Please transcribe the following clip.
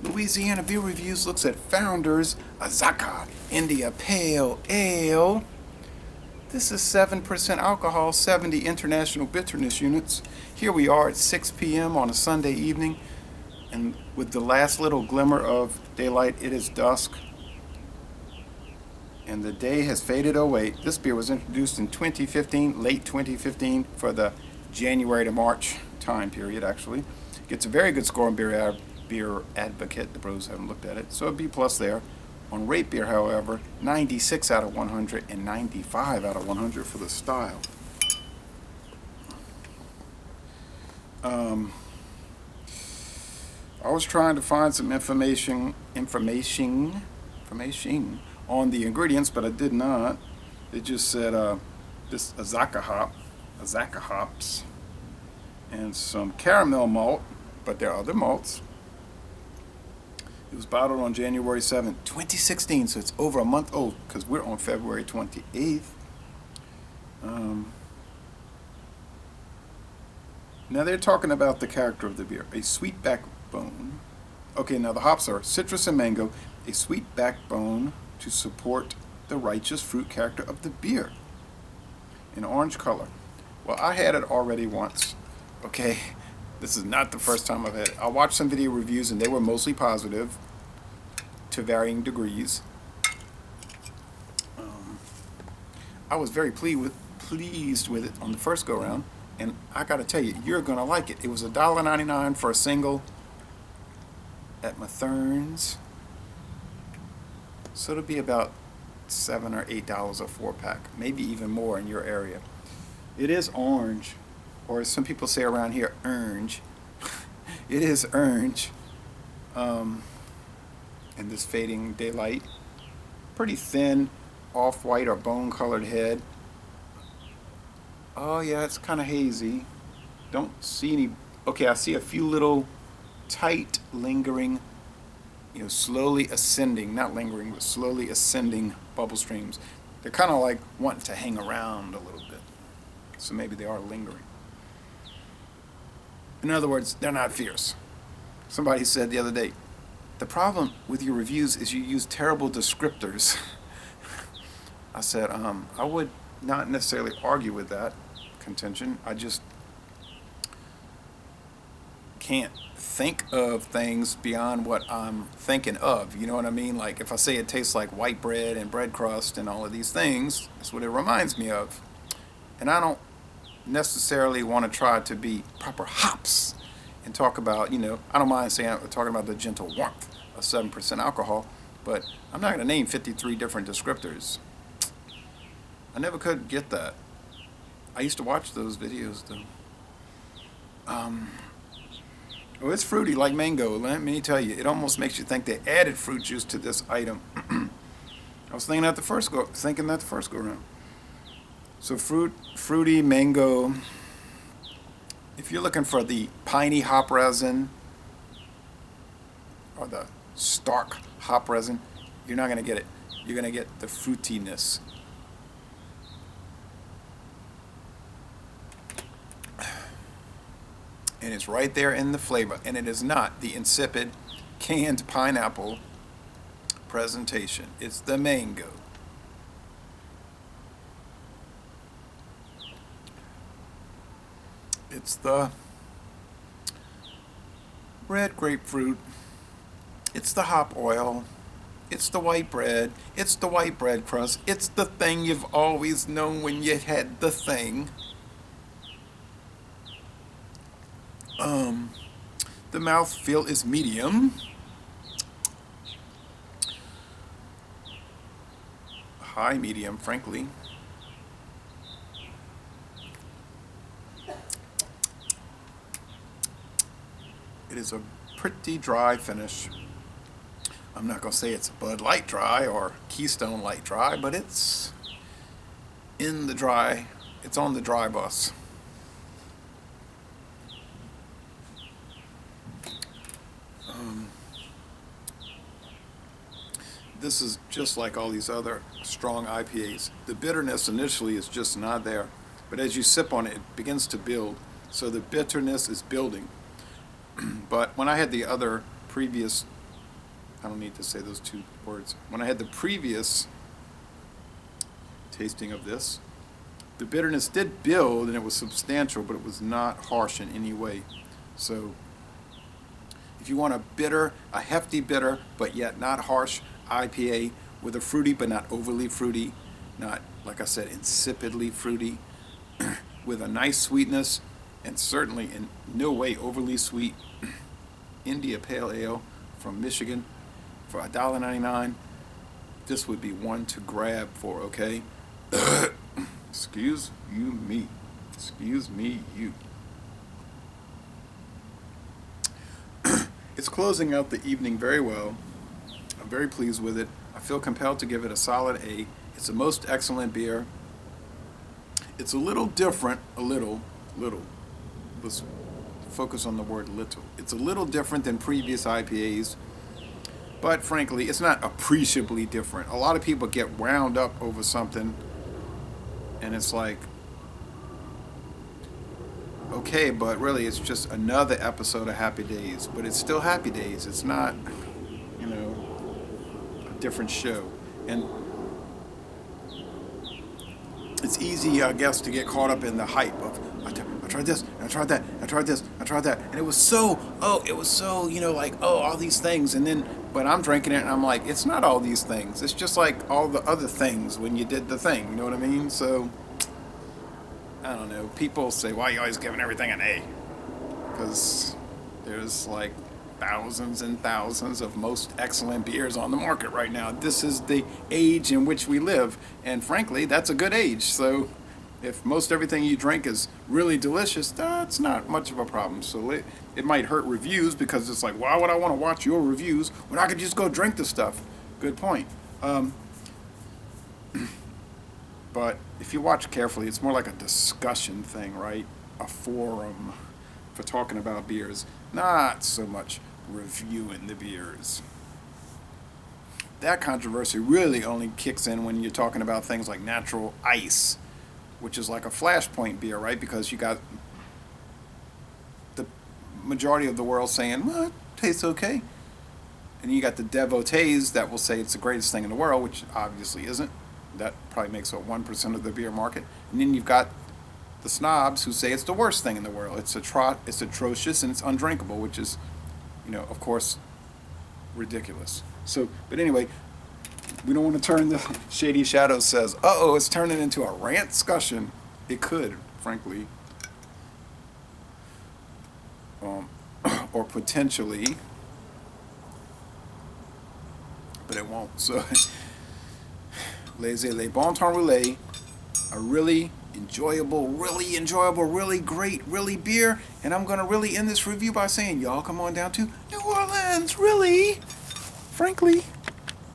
Louisiana Beer Reviews looks at Founders Azacca India Pale Ale. This is 7% alcohol, 70 international bitterness units. Here we are at 6 p.m. on a Sunday evening, and with the last little glimmer of daylight, it is dusk, and the day has faded away. This beer was introduced in 2015, late 2015, for the January to March time period, actually. Gets a very good score on Beer Advocate. The bros haven't looked at it, so a B plus there. On Rate Beer, however, 96 out of 100 and 95 out of 100 for the style. I was trying to find some information on the ingredients, but I did not. It just said this Azacca hops, and some caramel malt, but there are other malts. It was bottled on January 7th, 2016, so it's over a month old because we're on February 28th. Now they're talking about the character of the beer. A sweet backbone. Okay, now the hops are citrus and mango. A sweet backbone to support the righteous fruit character of the beer. In orange color. Well, I had it already once. Okay, this is not the first time I've had it. I watched some video reviews and they were mostly positive to varying degrees. I was very pleased with it on the first go round, and I gotta tell you, you're gonna like it. It was $1.99 for a single at Mathern's, so it'll be about $7 or $8 a 4-pack, maybe even more in your area. It is orange, or as some people say around here, orange. It is orange. In this fading daylight. Pretty thin, off-white or bone-colored head. Oh yeah, it's kind of hazy. Don't see any. Okay, I see a few little tight, lingering, slowly ascending, not lingering, but slowly ascending bubble streams. They're kind of like wanting to hang around a little bit. So maybe they are lingering. In other words, they're not fierce. Somebody said the other day, the problem with your reviews is you use terrible descriptors. I said, I would not necessarily argue with that contention. I just can't think of things beyond what I'm thinking of. You know what I mean? Like if I say it tastes like white bread and bread crust and all of these things, that's what it reminds me of. And I don't necessarily want to try to be proper hops and talk about, I don't mind talking about the gentle warmth of 7% alcohol, but I'm not going to name 53 different descriptors. I never could get that. I used to watch those videos though. Oh, it's fruity like mango. Let me tell you, it almost makes you think they added fruit juice to this item. I was thinking that the first go around. So fruity mango. If you're looking for the piney hop resin or the stark hop resin, you're not going to get it. You're going to get the fruitiness. And it's right there in the flavor. And it is not the insipid canned pineapple presentation. It's the mango. It's the red grapefruit. It's the hop oil. It's the white bread. It's the white bread crust. It's the thing you've always known when you had the thing. The mouthfeel is medium. High medium, frankly. It is a pretty dry finish. I'm not going to say it's Bud Light dry or Keystone Light dry, but it's in the dry. It's on the dry bus. This is just like all these other strong IPAs. The bitterness initially is just not there, but as you sip on it, it begins to build. So the bitterness is building. But when I had the other previous I don't need to say those two words. When I had the previous tasting of this, the bitterness did build and it was substantial, but it was not harsh in any way. So if you want a hefty bitter, but yet not harsh IPA with a fruity but not overly fruity, not, like I said, insipidly fruity, with a nice sweetness, and certainly in no way overly sweet, India Pale Ale from Michigan for $1.99, this would be one to grab for, okay? Excuse me. Excuse me, you. It's closing out the evening very well. I'm very pleased with it. I feel compelled to give it a solid A. It's a most excellent beer. It's a little different, little. Let's focus on the word little. It's a little different than previous IPAs, but frankly, it's not appreciably different. A lot of people get wound up over something, and it's like, okay, but really it's just another episode of Happy Days, but it's still Happy Days. It's not, a different show. And it's easy, I guess, to get caught up in the hype of, I tried this, I tried that, I tried this, I tried that, and it was so, all these things, and then, but I'm drinking it, and I'm like, it's not all these things, it's just like all the other things when you did the thing, you know what I mean? So, I don't know, people say, why are you always giving everything an A? Because there's like thousands and thousands of most excellent beers on the market right now. This is the age in which we live, and frankly, that's a good age, so if most everything you drink is really delicious, that's not much of a problem. So it might hurt reviews, because it's like, why would I want to watch your reviews when I could just go drink the stuff? Good point. But if you watch carefully, it's more like a discussion thing, right? A forum for talking about beers, not so much reviewing the beers. That controversy really only kicks in when you're talking about things like natural ice, which is like a flashpoint beer, right? Because you got the majority of the world saying, well, it tastes okay. And you got the devotees that will say it's the greatest thing in the world, which obviously isn't. That probably makes up 1% of the beer market. And then you've got the snobs who say it's the worst thing in the world. It's atrocious and it's undrinkable, which is, of course, ridiculous. So, but anyway, we don't want to turn the Shady Shadows says, it's turning into a rant discussion. It could, frankly. Or potentially. But it won't. So, Les Bon Temps Roulé, a really enjoyable, really great, really beer. And I'm going to really end this review by saying, y'all come on down to New Orleans, really. Frankly.